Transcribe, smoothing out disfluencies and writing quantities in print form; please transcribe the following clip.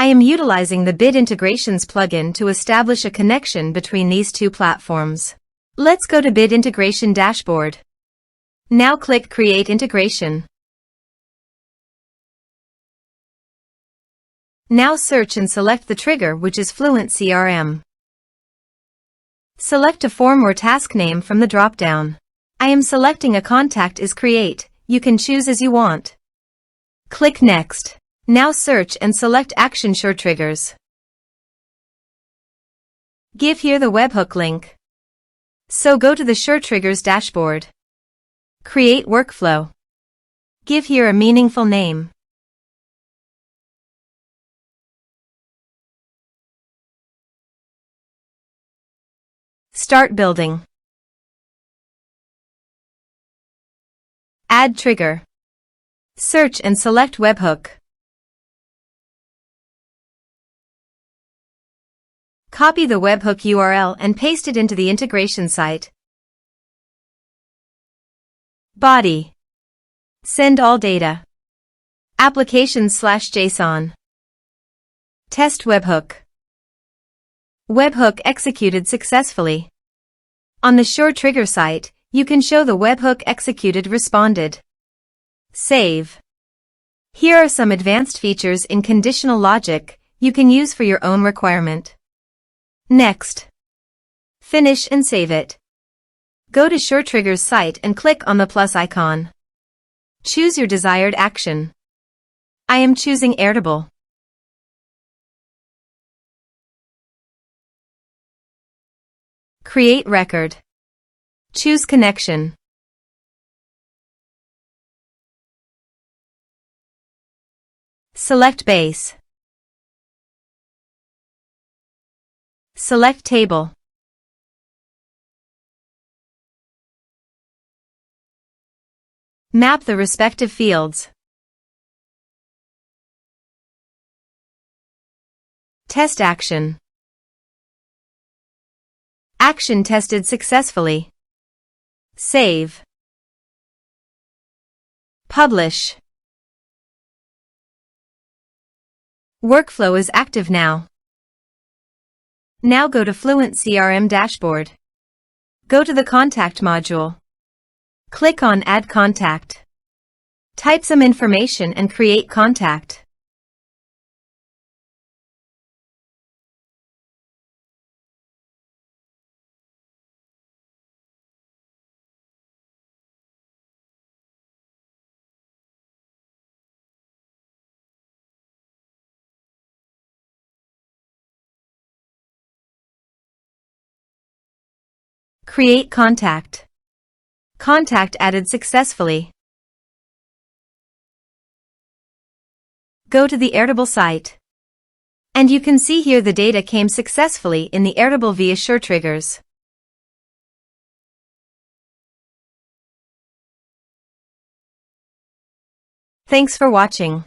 I am utilizing the Bit Integrations plugin to establish a connection between these two platforms. Let's go to Bit Integration Dashboard. Now click Create Integration. Now search and select the trigger, which is FluentCRM. Select a form or task name from the drop-down. I am selecting a contact is create. You can choose as you want. Click Next. Now search and select Action SureTriggers. Give here the webhook link. So go to the SureTriggers dashboard. Create workflow. Give here a meaningful name. Start building. Add trigger. Search and select webhook. Copy the webhook URL and paste it into the integration site. Body. Send all data. Applications/JSON. Test webhook. Webhook executed successfully. On the SureTrigger site, you can show the webhook executed responded. Save. Here are some advanced features in conditional logic you can use for your own requirement. Next. Finish and save it. Go to SureTriggers site and click on the plus icon. Choose your desired action. I am choosing Airtable. Create record. Choose connection. Select base. Select table. Map the respective fields. Test action. Action tested successfully. Save. Publish. Workflow is active now. Now go to FluentCRM dashboard. Go to the Contact module. Click on Add Contact. Type some information and create contact. Create contact. Contact added successfully. Go to the Airtable site. And you can see here the data came successfully in the Airtable via SureTriggers. Thanks for watching.